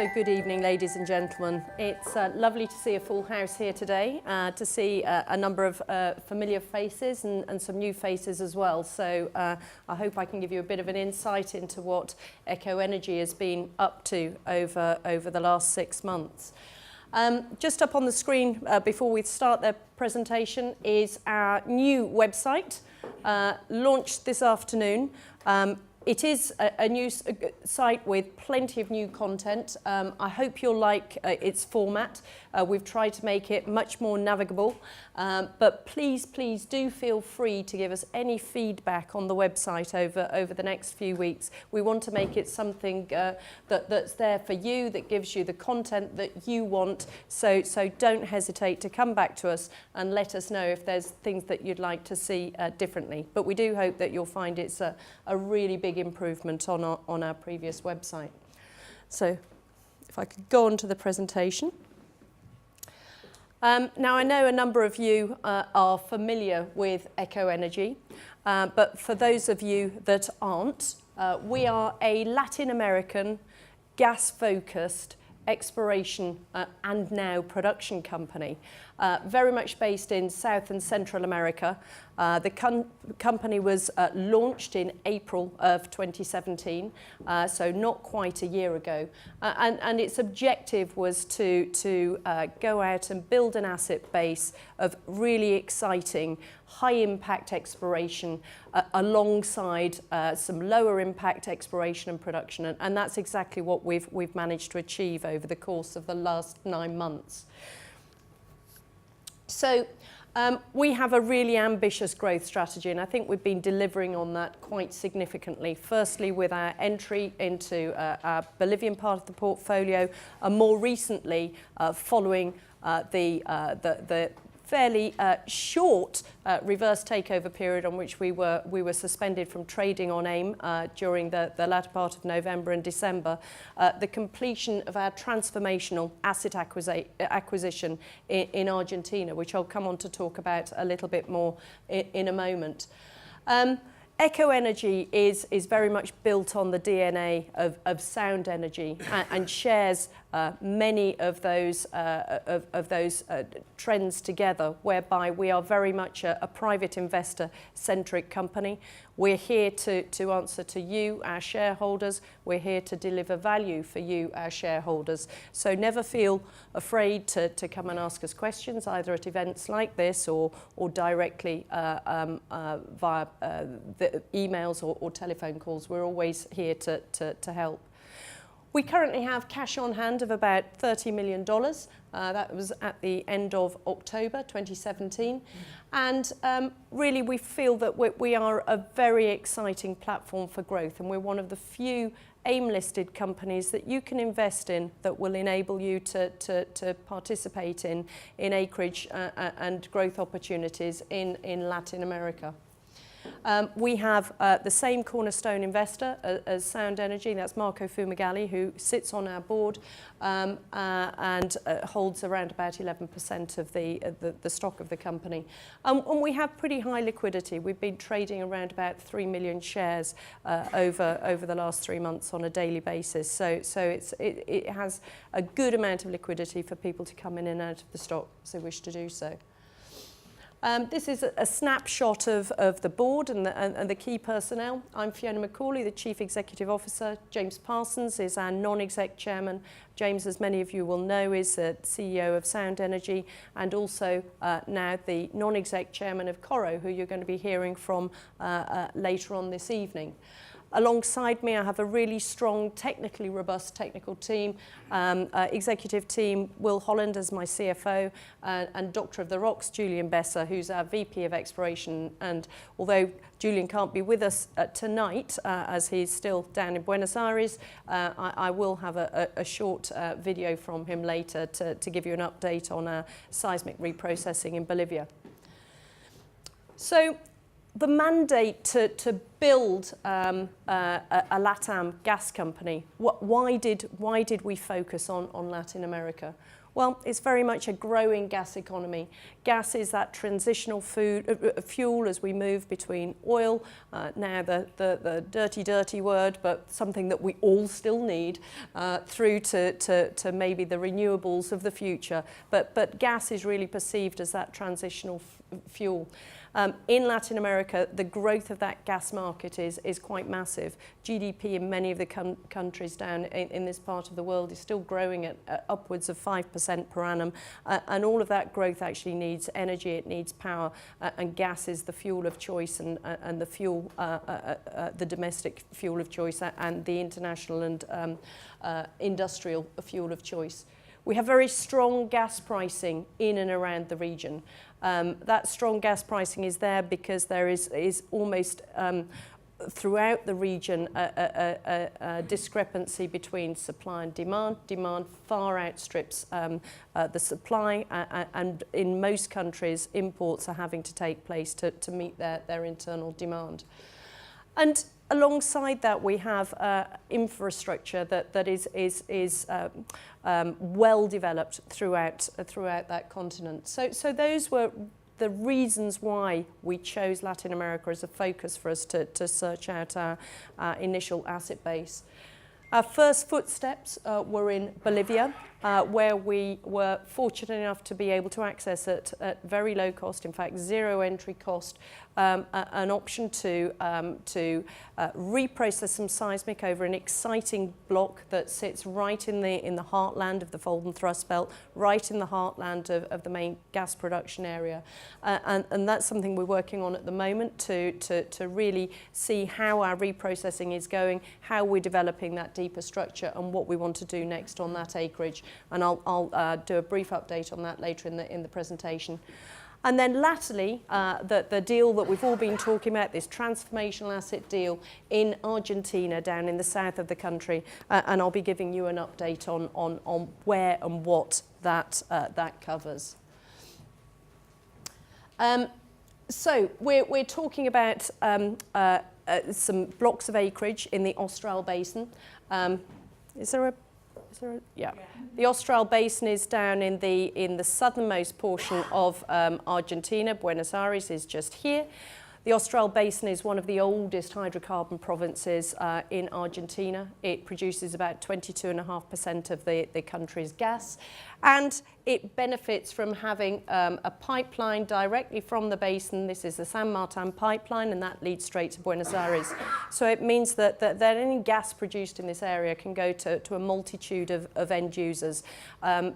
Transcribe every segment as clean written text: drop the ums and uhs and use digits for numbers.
So good evening, ladies and gentlemen. It's lovely to see a full house here today, to see a number of familiar faces and some new faces as well. So I hope I can give you a bit of an insight into what Echo Energy has been up to over the last 6 months. Just up on the screen before we start the presentation is our new website, launched this afternoon. It is a new site with plenty of new content. I hope you'll like its format. We've tried to make it much more navigable, but please do feel free to give us any feedback on the website over the next few weeks. We want to make it something that's there for you, that gives you the content that you want. So don't hesitate to come back to us and let us know if there's things that you'd like to see differently. But we do hope that you'll find it's a really big improvement on our previous website. So if I could go on to the presentation. Now I know a number of you are familiar with Echo Energy, but for those of you that aren't, we are a Latin American gas-focused exploration and now production company, very much based in South and Central America. The company was launched in April of 2017, so not quite a year ago. And its objective was to go out and build an asset base of really exciting, high-impact exploration alongside some lower impact exploration and production. And that's exactly what we've managed to achieve over the course of the last 9 months. So we have a really ambitious growth strategy, and I think we've been delivering on that quite significantly. Firstly, with our entry into our Bolivian part of the portfolio, and more recently, following the fairly short reverse takeover period on which we were suspended from trading on AIM during the latter part of November and December, the completion of our transformational asset acquisition in Argentina, which I'll come on to talk about a little bit more in a moment. Echo Energy is very much built on the DNA of sound energy and shares many of those trends together, whereby we are very much a private investor-centric company. We're here to answer to you, our shareholders. We're here to deliver value for you, our shareholders. So never feel afraid to come and ask us questions, either at events like this or directly via the emails or telephone calls. We're always here to help. We currently have cash on hand of about $30 million. That was at the end of October 2017. And really we feel that we are a very exciting platform for growth, and we're one of the few AIM-listed companies that you can invest in that will enable you to participate in acreage and growth opportunities in Latin America. We have the same cornerstone investor as Sound Energy, that's Marco Fumagalli, who sits on our board and holds around about 11% of the stock of the company. And we have pretty high liquidity. We've been trading around about 3 million shares over the last 3 months on a daily basis. So it has a good amount of liquidity for people to come in and out of the stock if they wish to do so. This is a snapshot of the board and the key personnel. I'm Fiona MacAulay, the Chief Executive Officer. James Parsons is our non-exec chairman. James, as many of you will know, is the CEO of Sound Energy and also now the non-exec chairman of Coro, who you're going to be hearing from later on this evening. Alongside me, I have a really strong, technically robust technical team, executive team, Will Holland as my CFO, and Doctor of the Rocks, Julian Besser, who's our VP of Exploration. And although Julian can't be with us tonight, as he's still down in Buenos Aires, I will have a short video from him later to give you an update on our seismic reprocessing in Bolivia. So, the mandate to build a LATAM gas company, why did we focus on Latin America? Well, it's very much a growing gas economy. Gas is that transitional fuel as we move between oil, now the dirty word, but something that we all still need, through to maybe the renewables of the future. But gas is really perceived as that transitional fuel. In Latin America, the growth of that gas market is quite massive. GDP in many of the countries down in this part of the world is still growing at upwards of 5% per annum. And all of that growth actually needs energy, it needs power, and gas is the fuel of choice and the fuel, the domestic fuel of choice and the international and industrial fuel of choice. We have very strong gas pricing in and around the region. That strong gas pricing is there because there is almost throughout the region a discrepancy between supply and demand. Demand far outstrips the supply, and in most countries imports are having to take place to meet their internal demand. And alongside that, we have infrastructure that is well developed throughout that continent. So those were the reasons why we chose Latin America as a focus for us to search out our initial asset base. Our first footsteps were in Bolivia, where we were fortunate enough to be able to access at very low cost, in fact zero entry cost, an option to reprocess some seismic over an exciting block that sits right in the heartland of the fold and thrust belt, right in the heartland of the main gas production area, and that's something we're working on at the moment to really see how our reprocessing is going, how we're developing that deeper structure, and what we want to do next on that acreage. And I'll do a brief update on that later in the presentation. And then latterly, the deal that we've all been talking about, this transformational asset deal in Argentina, down in the south of the country, and I'll be giving you an update on where and what that covers. So we're talking about some blocks of acreage in the Austral Basin. Yeah. The Austral Basin is down in the southernmost portion of Argentina. Buenos Aires is just here. The Austral Basin is one of the oldest hydrocarbon provinces in Argentina. It produces about 22.5% of the country's gas, and it benefits from having a pipeline directly from the basin. This is the San Martin pipeline, and that leads straight to Buenos Aires. So it means that any gas produced in this area can go to a multitude of end users.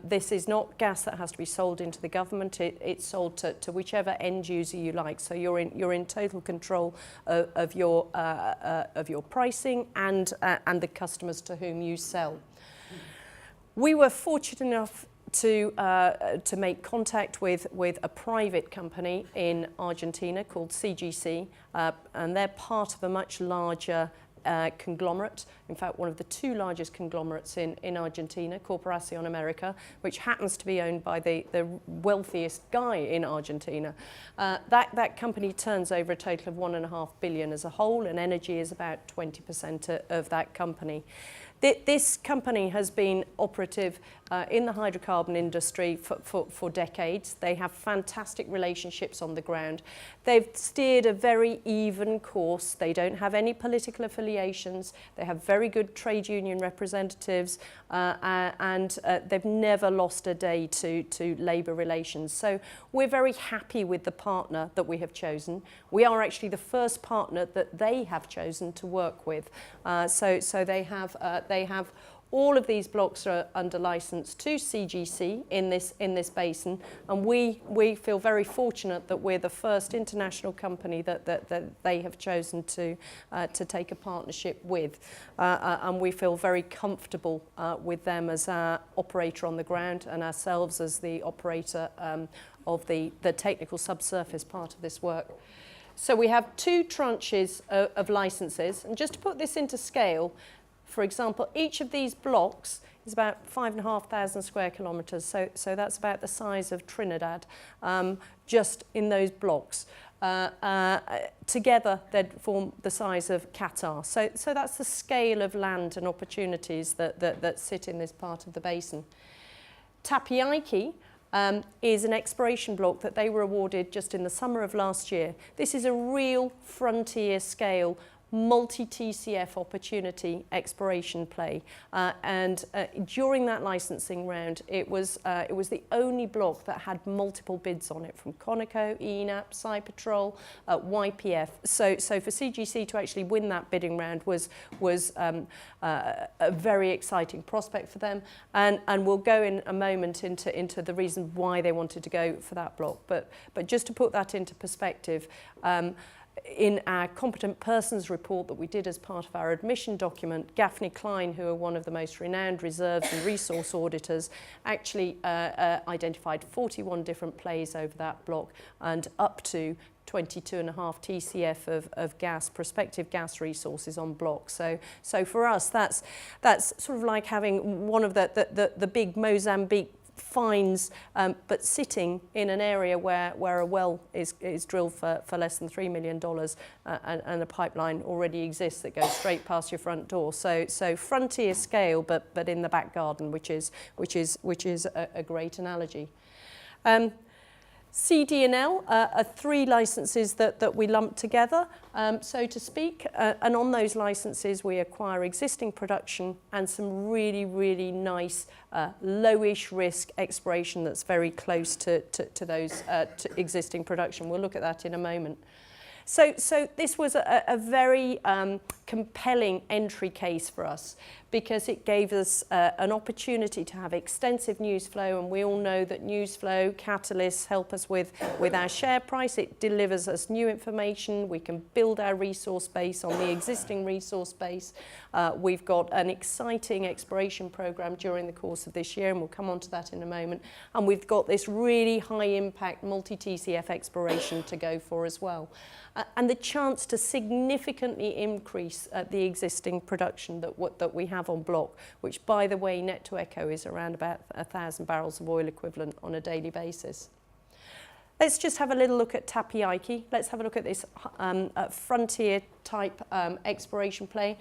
This is not gas that has to be sold into the government. It's sold to whichever end user you like. So you're in total control of your pricing and the customers to whom you sell. We were fortunate enough to make contact with a private company in Argentina called CGC, and they're part of a much larger conglomerate, in fact one of the two largest conglomerates in Argentina, Corporación América, which happens to be owned by the wealthiest guy in Argentina. That company turns over a total of $1.5 billion as a whole, and energy is about 20% of that company. This company has been operative in the hydrocarbon industry for decades. They have fantastic relationships on the ground. They've steered a very even course. They don't have any political affiliations. They have very good trade union representatives, and they've never lost a day to labour relations. So we're very happy with the partner that we have chosen. We are actually the first partner that they have chosen to work with. So they have all of these blocks are under license to CGC in this basin, and we feel very fortunate that we're the first international company that they have chosen to take a partnership with, and we feel very comfortable with them as our operator on the ground and ourselves as the operator of the technical subsurface part of this work. So we have two tranches of licenses, and just to put this into scale, for example, each of these blocks is about 5,500 square kilometres, so that's about the size of Trinidad, just in those blocks. Together, they'd form the size of Qatar. So that's the scale of land and opportunities that sit in this part of the basin. Tapiaiki is an exploration block that they were awarded just in the summer of last year. This is a real frontier scale multi-TCF opportunity exploration play, and during that licensing round it was the only block that had multiple bids on it, from Conoco, ENAP, Cypetrol, YPF. So for CGC to actually win that bidding round was a very exciting prospect for them, and we'll go in a moment into the reason why they wanted to go for that block. But just to put that into perspective, in our competent persons report that we did as part of our admission document, Gaffney Klein, who are one of the most renowned reserves and resource auditors, actually identified 41 different plays over that block and up to 22.5 TCF of gas, prospective gas resources on block. So for us, that's sort of like having one of the big Mozambique finds, but sitting in an area where a well is drilled for less than $3 million, and a pipeline already exists that goes straight past your front door. So frontier scale, but in the back garden, which is a great analogy. CD&L are 3 licenses that we lump together, so to speak, and on those licenses we acquire existing production and some really nice lowish risk exploration that's very close to those to existing production. We'll look at that in a moment. So this was a very compelling entry case for us, because it gave us an opportunity to have extensive news flow, and we all know that news flow, catalysts help us with our share price. It delivers us new information. We can build our resource base on the existing resource base. We've got an exciting exploration program during the course of this year, and we'll come on to that in a moment. And we've got this really high impact multi-TCF exploration to go for as well. And the chance to significantly increase the existing production that we have on block, which, by the way, net to Echo is around about 1,000 barrels of oil equivalent on a daily basis. Let's just have a little look at Tapiaiki. Let's have a look at this frontier type exploration play.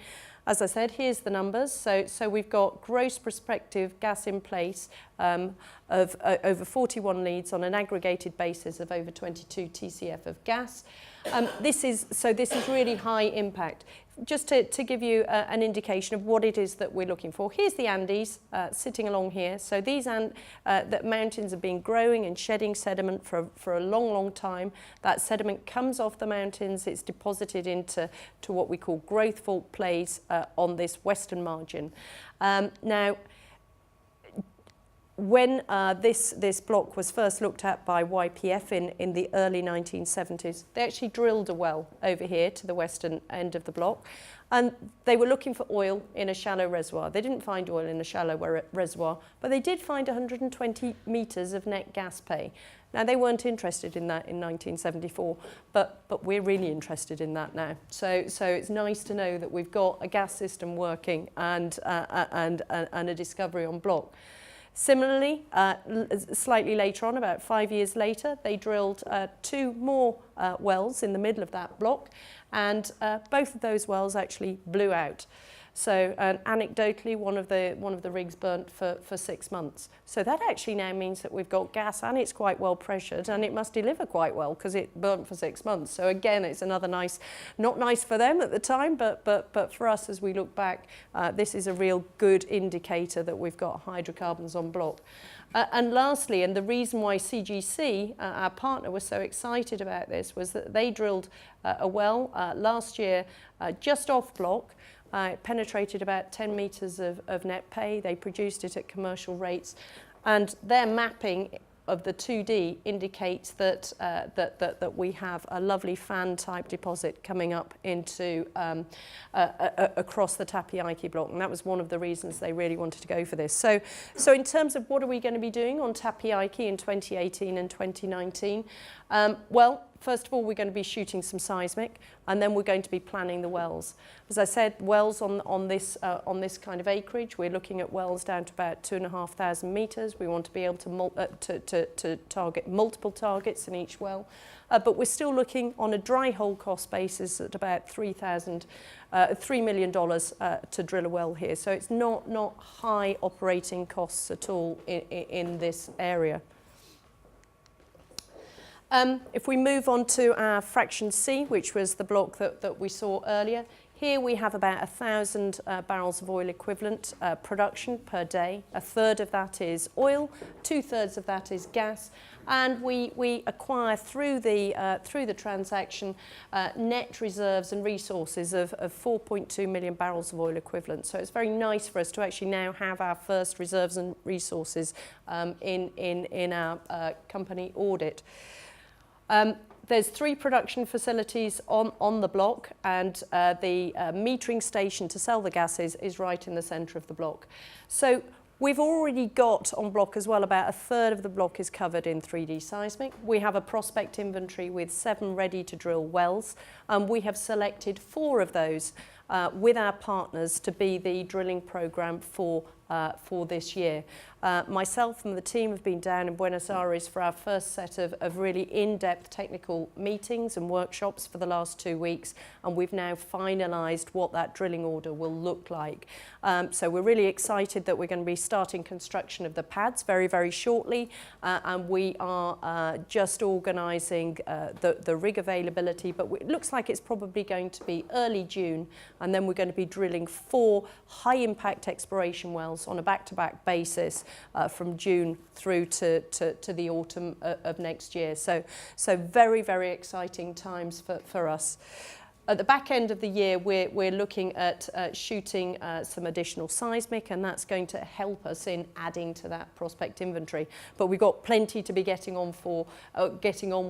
As I said, here's the numbers. So we've got gross prospective gas in place of over 41 leads on an aggregated basis of over 22 TCF of gas. This is really high impact. Just to give you an indication of what it is that we're looking for, here's the Andes sitting along here. So these the mountains have been growing and shedding sediment for a long time. That sediment comes off the mountains. It's deposited into what we call growth fault plays on this western margin. Now, when this block was first looked at by YPF in the early 1970s, they actually drilled a well over here to the western end of the block, and they were looking for oil in a shallow reservoir. They didn't find oil in a shallow reservoir, but they did find 120 metres of net gas pay. Now, they weren't interested in that in 1974, but we're really interested in that now. So it's nice to know that we've got a gas system working and a discovery on block. Similarly, slightly later on, about 5 years later, they drilled 2 more wells in the middle of that block, and both of those wells actually blew out. So anecdotally, one of the rigs burnt for 6 months. So that actually now means that we've got gas, and it's quite well pressured, and it must deliver quite well because it burnt for 6 months. So again, it's another nice, not nice for them at the time, but for us as we look back, this is a real good indicator that we've got hydrocarbons on block. And lastly, and the reason why CGC, our partner, was so excited about this was that they drilled a well last year just off block. It penetrated about 10 metres of net pay. They produced it at commercial rates, and their mapping of the 2D indicates that we have a lovely fan-type deposit coming up into across the Tapiaiki block, and that was one of the reasons they really wanted to go for this. So in terms of what are we going to be doing on Tapiaiki in 2018 and 2019, well, First of all, we're going to be shooting some seismic, and then we're going to be planning the wells. As I said, wells on this kind of acreage, we're looking at wells down to about 2,500 metres. We want to be able to target multiple targets in each well. But we're still looking on a dry hole cost basis at about $3 million to drill a well here. So it's not high operating costs at all in this area. If we move on to our fraction C, which was the block that we saw earlier, here we have about 1,000 barrels of oil equivalent production per day. A third of that is oil, 2/3 of that is gas, and we acquire through the transaction net reserves and resources of 4.2 million barrels of oil equivalent. So it's very nice for us to actually now have our first reserves and resources in our company audit. There's 3 production facilities on the block, and the metering station to sell the gases is right in the centre of the block. So we've already got on block as well, about 1/3 of the block is covered in 3D seismic. We have a prospect inventory with 7 ready to drill wells, and we have selected 4 of those with our partners to be the drilling programme for this year. Myself and the team have been down in Buenos Aires for our first set of really in-depth technical meetings and workshops for the last 2 weeks, and we've now finalised what that drilling order will look like. So we're really excited that we're going to be starting construction of the pads very, very shortly, and we are just organising the rig availability, but it looks like it's probably going to be early June, and then we're going to be drilling 4 high-impact exploration wells on a back-to-back basis from June through to the autumn of next year. So very, very exciting times for us. At the back end of the year, we're looking at shooting some additional seismic, and that's going to help us in adding to that prospect inventory. But we've got plenty to be getting on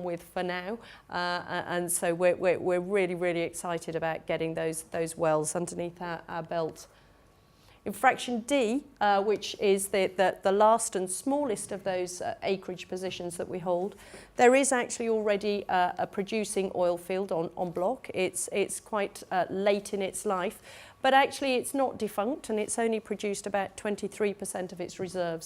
with for now, and so we're really, really excited about getting those wells underneath our belt. In fraction D, which is the last and smallest of those acreage positions that we hold, there is actually already a producing oil field on block. It's quite late in its life, but actually it's not defunct, and it's only produced about 23% of its reserves.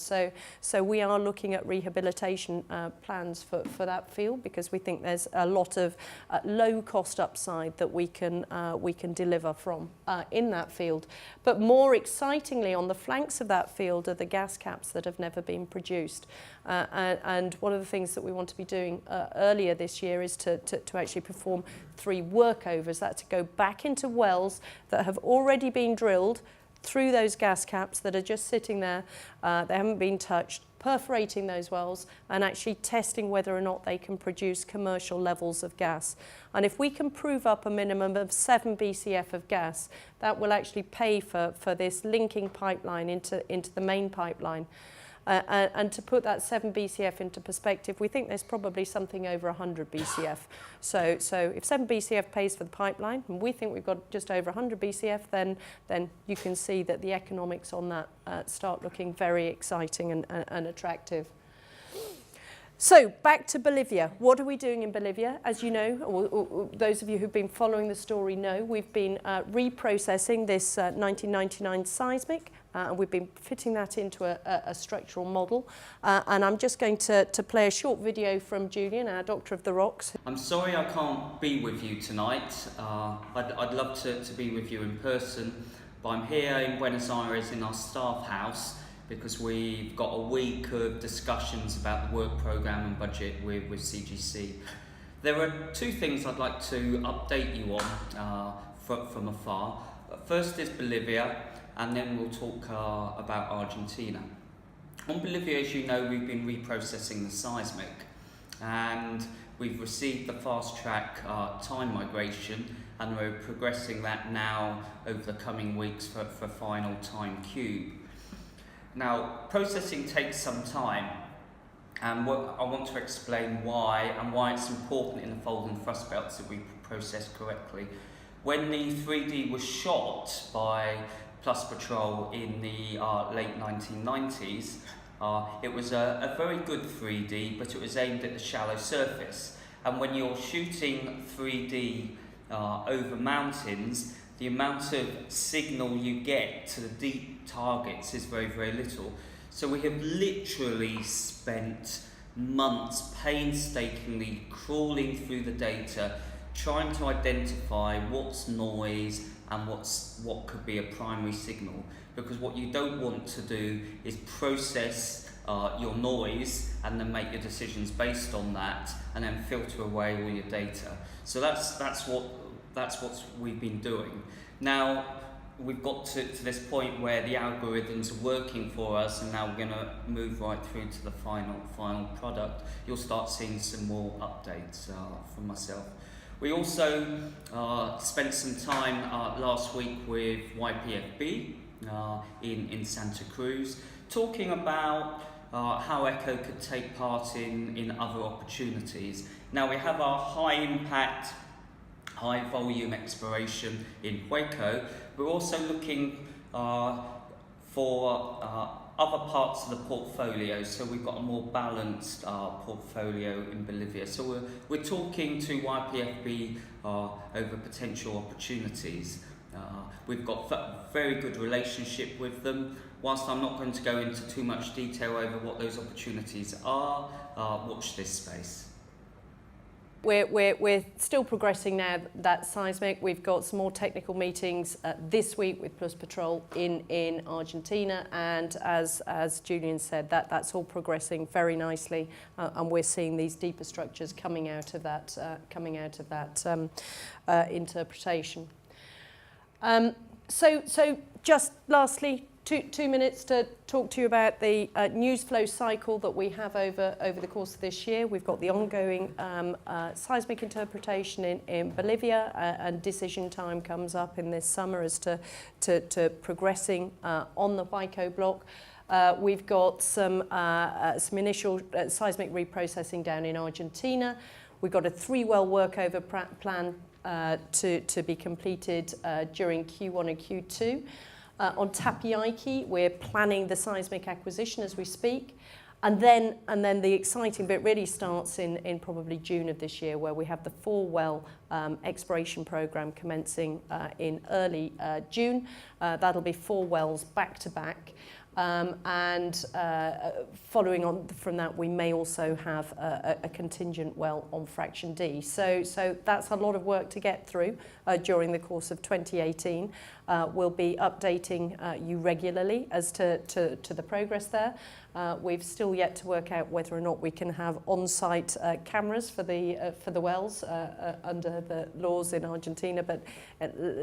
So we are looking at rehabilitation plans for that field, because we think there's a lot of low cost upside that we can deliver from in that field. But more excitingly, on the flanks of that field are the gas caps that have never been produced. And one of the things that we want to be doing earlier this year is to actually perform 3 workovers. That's to go back into wells that have already been drilled through those gas caps that are just sitting there, they haven't been touched, perforating those wells and actually testing whether or not they can produce commercial levels of gas. And if we can prove up a minimum of 7 BCF of gas, that will actually pay for this linking pipeline into the main pipeline. And to put that 7 BCF into perspective, we think there's probably something over 100 BCF. So if 7 BCF pays for the pipeline, and we think we've got just over 100 BCF, then you can see that the economics on that start looking very exciting and attractive. So back to Bolivia. What are we doing in Bolivia? As you know, or those of you who've been following the story know, we've been reprocessing this 1999 seismic, and we've been fitting that into a structural model. And I'm just going to play a short video from Julian, our Doctor of the Rocks. I'm sorry I can't be with you tonight. I'd love to be with you in person, but I'm here in Buenos Aires in our staff house, because we've got a week of discussions about the work programme and budget with CGC. There are 2 things I'd like to update you on from afar. First is Bolivia, and then we'll talk about Argentina. On Bolivia, as you know, we've been reprocessing the seismic, and we've received the fast track time migration, and we're progressing that now over the coming weeks for final time cube. Now, processing takes some time, and I want to explain why, and why it's important in the fold and thrust belts that we process correctly. When the 3D was shot by Plus Patrol in the late 1990s, it was a very good 3D, but it was aimed at the shallow surface. And when you're shooting 3D over mountains, the amount of signal you get to the deep targets is very, very little. So we have literally spent months painstakingly crawling through the data, trying to identify what's noise and what could be a primary signal. Because what you don't want to do is process your noise and then make your decisions based on that, and then filter away all your data. So that's what we've been doing. Now we've got to this point where the algorithms are working for us, and now we're going to move right through to the final product. You'll start seeing some more updates from myself. We also spent some time last week with YPFB in Santa Cruz, talking about how Echo could take part in other opportunities. Now we have our high impact, high volume exploration in Hueco. We're also looking for other parts of the portfolio, so we've got a more balanced portfolio in Bolivia. So we're talking to YPFB over potential opportunities. We've got a very good relationship with them. Whilst I'm not going to go into too much detail over what those opportunities are, watch this space. We're still progressing now that seismic. We've got some more technical meetings this week with Plus Patrol in Argentina, and as Julian said, that's all progressing very nicely, and we're seeing these deeper structures coming out of that interpretation. So just lastly, two minutes to talk to you about the news flow cycle that we have over the course of this year. We've got the ongoing seismic interpretation in Bolivia, and decision time comes up in this summer as to progressing on the Hueco block. We've got some initial seismic reprocessing down in Argentina. We've got a 3-well workover plan to be completed during Q1 and Q2. On Tapiaiki, we're planning the seismic acquisition as we speak. And then the exciting bit really starts in probably June of this year, where we have the 4-well exploration program commencing in early June. That'll be 4 wells back to back. And following on from that, we may also have a contingent well on Fraction D. So that's a lot of work to get through during the course of 2018. We'll be updating you regularly as to the progress there. We've still yet to work out whether or not we can have on-site cameras for the wells under the laws in Argentina, but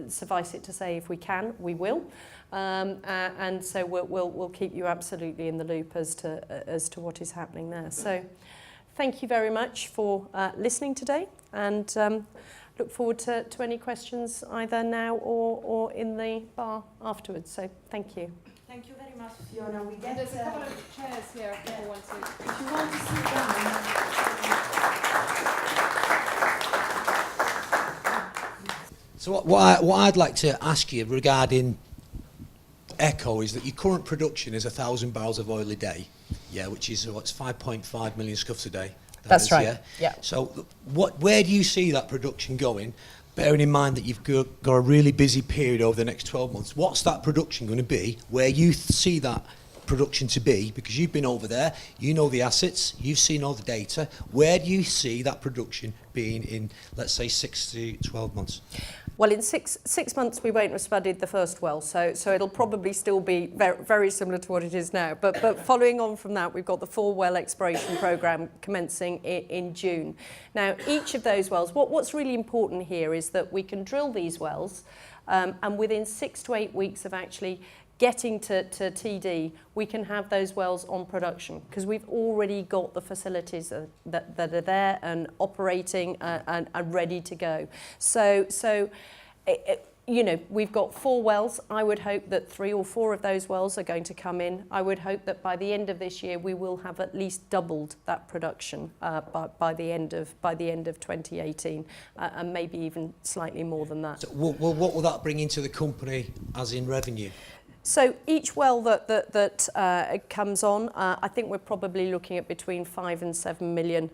suffice it to say, if we can, we will. And so we'll keep you absolutely in the loop as to what is happening there. So thank you very much for listening today, and look forward to any questions either now or in the bar afterwards. So thank you. Thank you very much, Fiona. There's a couple of chairs here if people want to. If you want to sit down. So what I'd like to ask you regarding Echo is that your current production is 1,000 barrels of oil a day, which is what's 5.5 million scuffs a day. That's right. Yeah. So where do you see that production going? Bearing in mind that you've got a really busy period over the next 12 months, what's that production going to be? Where you see that production to be? Because you've been over there, you know the assets, you've seen all the data. Where do you see that production being in, let's say, 6 to 12 months? Well, in six months, we won't have spudded the first well, so it'll probably still be very, very similar to what it is now. But following on from that, we've got the 4-well exploration programme commencing in June. Now, each of those wells, what's really important here is that we can drill these wells, and within 6 to 8 weeks of actually getting to TD, we can have those wells on production because we've already got the facilities that are there and operating and ready to go. So we've got 4 wells. I would hope that 3 or 4 of those wells are going to come in. I would hope that by the end of this year, we will have at least doubled that production by the end of 2018, and maybe even slightly more than that. So, what will that bring into the company as in revenue? So each well that comes on, I think we're probably looking at between $5 and $7 million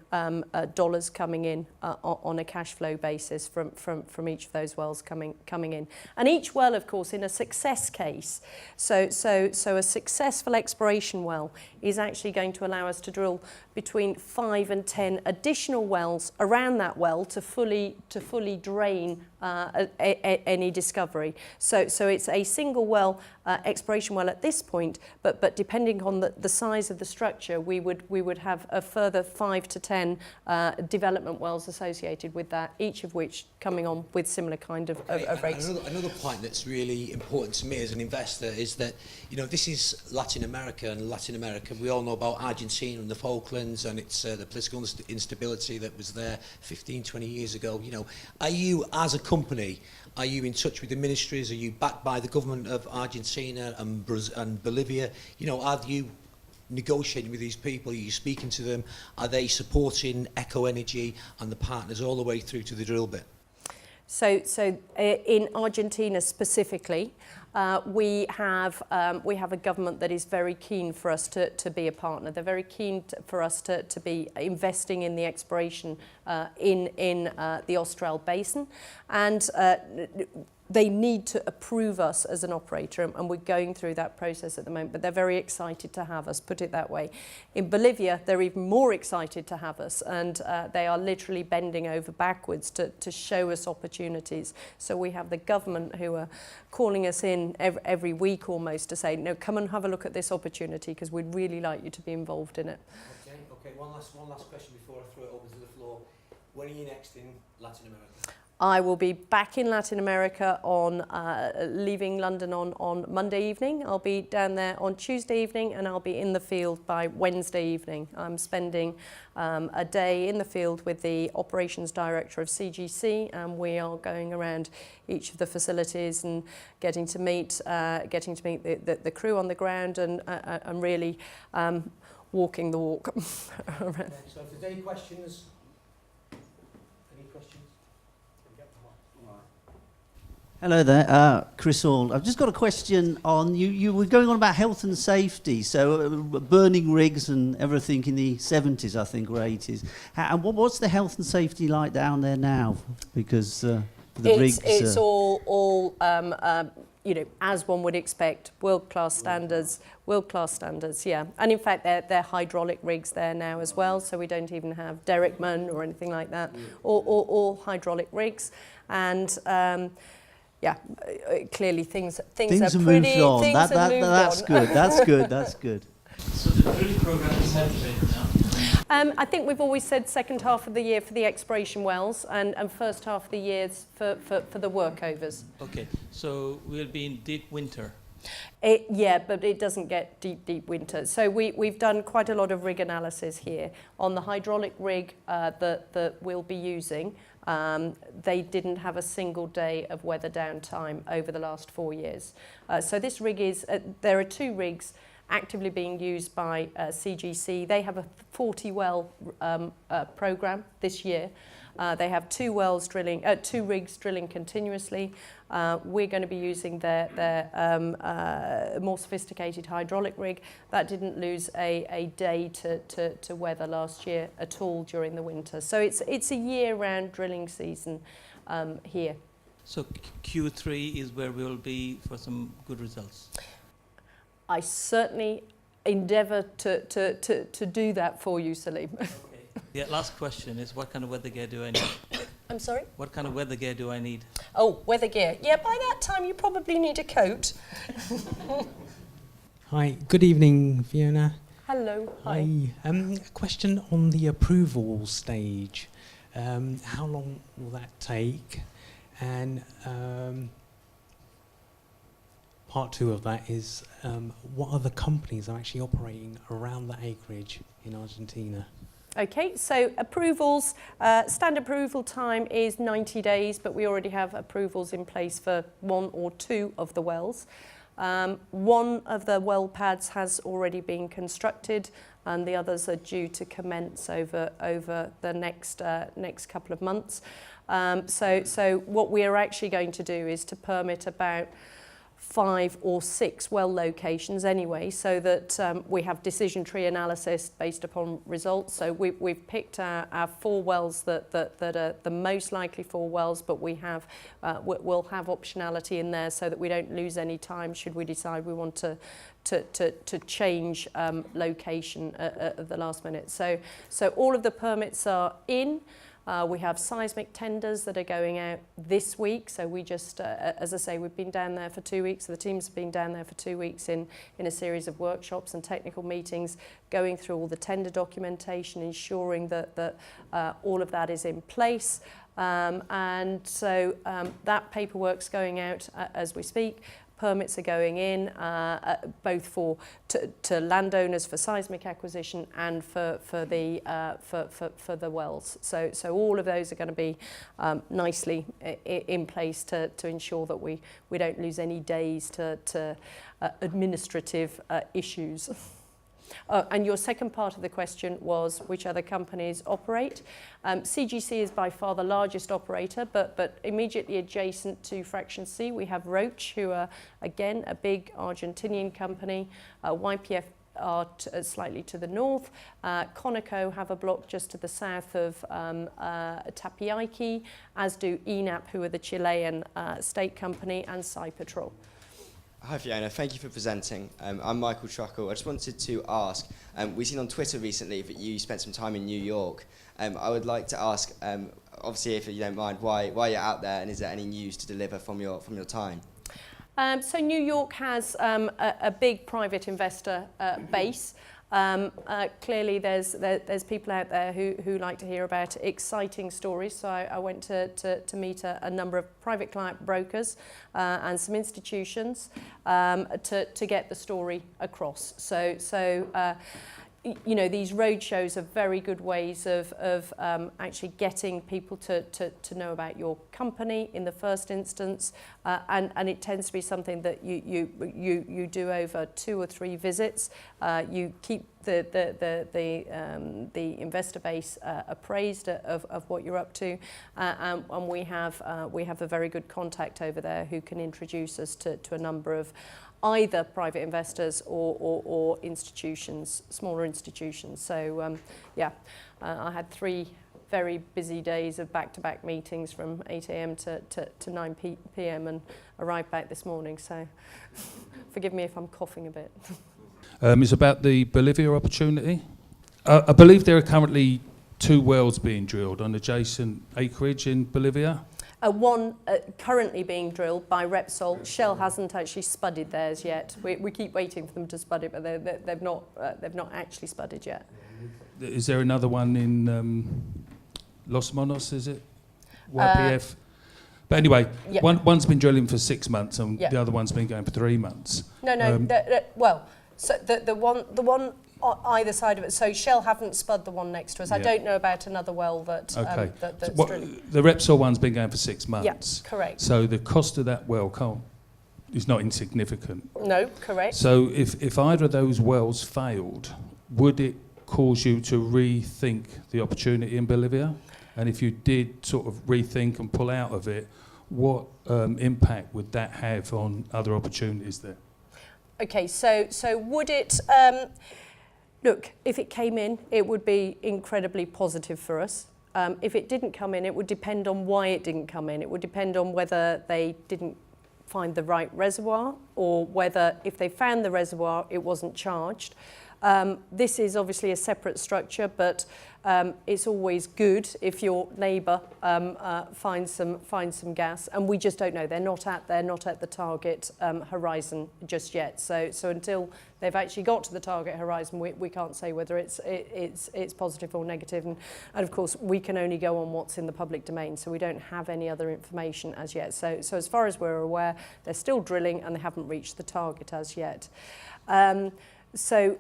dollars coming in on a cash flow basis from each of those wells coming in. And each well, of course, in a success case, so a successful exploration well is actually going to allow us to drill between 5 and 10 additional wells around that well to fully drain any discovery. So it's a single well exploration well at this point, but depending on the size of the structure, we would have a further 5 to 10 development wells associated with that, each of which coming on with similar kind of rates. Another point that's really important to me as an investor is that, you know, this is Latin America, and Latin America, we all know about Argentina and the Falklands, and it's the political instability that was there 15, 20 years ago. You know, are you, as a company, are you in touch with the ministries? Are you backed by the government of Argentina and Bolivia? You know, are you negotiating with these people? Are you speaking to them? Are they supporting Eco Energy and the partners all the way through to the drill bit? So in Argentina specifically, we have a government that is very keen for us to be a partner. They're very keen for us to be investing in the exploration in the Austral Basin, and they need to approve us as an operator, and we're going through that process at the moment, but they're very excited to have us, put it that way. In Bolivia, they're even more excited to have us, and they are literally bending over backwards to show us opportunities. So we have the government who are calling us in every week almost to say, no, come and have a look at this opportunity because we'd really like you to be involved in it. Okay. One last question before I throw it over to the floor. When are you next in Latin America? I will be back in Latin America on leaving London on Monday evening. I'll be down there on Tuesday evening, and I'll be in the field by Wednesday evening. I'm spending a day in the field with the operations director of CGC, and we are going around each of the facilities and getting to meet the crew on the ground and really walking the walk. Okay, so if there's any questions. Hello there, Chris Hall. I've just got a question on, you were going on about health and safety, so burning rigs and everything in the 70s, I think, or 80s. And what's the health and safety like down there now? Because the rigs... It's all you know, as one would expect, world-class standards, yeah. And in fact, they're hydraulic rigs there now as well, so we don't even have derrickman or anything like that, all hydraulic rigs. And yeah, clearly things are pretty... Things have moved on. That's good. That's good. So the drilling program is activated now? I think we've always said second half of the year for the exploration wells and first half of the years for the workovers. Okay, so we'll be in deep winter. Yeah, but it doesn't get deep winter. So we've done quite a lot of rig analysis here. On the hydraulic rig that we'll be using, they didn't have a single day of weather downtime over the last 4 years. So this rig is, there are 2 rigs actively being used by CGC. They have a 40 well program this year. They have 2 rigs drilling continuously. We're going to be using their more sophisticated hydraulic rig. That didn't lose a day to weather last year at all during the winter. So it's a year-round drilling season here. So Q3 is where we'll be for some good results. I certainly endeavour to do that for you, Salim. Okay. The last question is, what kind of weather gear do I need? I'm sorry? What kind of weather gear do I need? Oh, weather gear. Yeah, by that time you probably need a coat. Hi, good evening, Fiona. Hello. Hi. A question on the approval stage. How long will that take? And part 2 of that is, what other companies are actually operating around the acreage in Argentina? Okay, so approvals, standard approval time is 90 days, but we already have approvals in place for 1 or 2 of the wells. One of the well pads has already been constructed, and the others are due to commence over the next couple of months. So what we are actually going to do is to permit about 5 or 6 well locations anyway, so that we have decision tree analysis based upon results. So we've picked our 4 wells that are the most likely 4 wells, but we'll have optionality in there so that we don't lose any time should we decide we want to change location at the last minute. So all of the permits are in. We have seismic tenders that are going out this week. So we just, as I say, we've been down there for 2 weeks. The teams have been down there for 2 weeks in a series of workshops and technical meetings, going through all the tender documentation, ensuring that all of that is in place. And so that paperwork's going out as we speak. Permits are going in, both to landowners for seismic acquisition and for the wells. So all of those are going to be nicely in place to ensure that we don't lose any days to administrative issues. And your second part of the question was which other companies operate. CGC is by far the largest operator, but immediately adjacent to Fraction C, we have Roche, who are, again, a big Argentinian company. YPF are slightly to the north. Conoco have a block just to the south of Tapiaiki, as do ENAP, who are the Chilean state company, and Cypetrol. Hi Fiona, thank you for presenting. I'm Michael Truckle. I just wanted to ask, we've seen on Twitter recently that you spent some time in New York. I would like to ask, obviously if you don't mind, why you're out there, and is there any news to deliver from your time? So New York has a big private investor base. Clearly there's people out there who like to hear about exciting stories, so I went to meet a number of private client brokers and some institutions to get the story across. So you know, these road shows are very good ways of actually getting people to know about your company in the first instance, and it tends to be something that you do over 2 or 3 visits. You keep the investor base appraised of what you're up to, and we have a very good contact over there who can introduce us to a number of either private investors or institutions, smaller institutions. So I had 3 very busy days of back-to-back meetings from 8 a.m. to 9 p.m. and arrived back this morning. So forgive me if I'm coughing a bit. It's about the Bolivia opportunity. I believe there are currently 2 wells being drilled on adjacent acreage in Bolivia. One currently being drilled by Repsol. Shell hasn't actually spudded theirs yet. We keep waiting for them to spud it, but they've not actually spudded yet. Is there another one in Los Monos, is it? YPF? But anyway, yep. One's been drilling for 6 months and yep. the other one's been going for 3 months. No. Well, so the one either side of it. So Shell haven't spud the one next to us. Yeah. I don't know about another well that's drilling. The Repsol one's been going for 6 months. Yeah, correct. So the cost of that well is not insignificant. No, correct. So if either of those wells failed, would it cause you to rethink the opportunity in Bolivia? And if you did sort of rethink and pull out of it, what impact would that have on other opportunities there? Okay, so would it... Look, if it came in, it would be incredibly positive for us. If it didn't come in, it would depend on why it didn't come in. It would depend on whether they didn't find the right reservoir, or whether if they found the reservoir, it wasn't charged. This is obviously a separate structure, but it's always good if your neighbour finds some gas, and we just don't know. They're not at the target horizon just yet. So until they've actually got to the target horizon, we can't say whether it's positive or negative. And of course, we can only go on what's in the public domain, so we don't have any other information as yet. So as far as we're aware, they're still drilling and they haven't reached the target as yet. So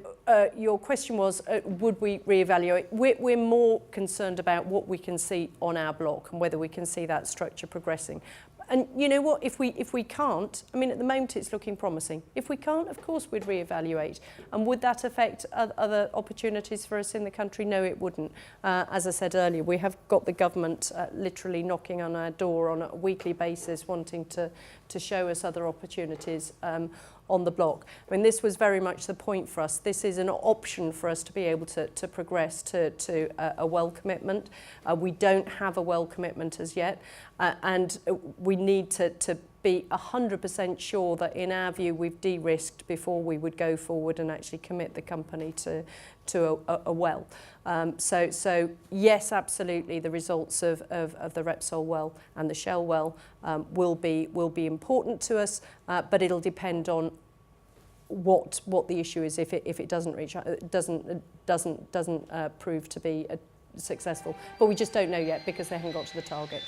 your question was, would we reevaluate? We're more concerned about what we can see on our block and whether we can see that structure progressing. And you know what, if we can't, I mean, at the moment it's looking promising. If we can't, of course we'd reevaluate. And would that affect other opportunities for us in the country? No, it wouldn't. As I said earlier, we have got the government literally knocking on our door on a weekly basis, wanting to show us other opportunities on the block. I mean, this was very much the point for us. This is an option for us to be able to progress to a well commitment. We don't have a well commitment as yet, and we need to be 100% sure that, in our view, we've de-risked before we would go forward and actually commit the company to a well. So yes, absolutely, the results of the Repsol well and the Shell well will be important to us, but it'll depend on what the issue is if it doesn't reach doesn't prove to be successful. But we just don't know yet because they haven't got to the target.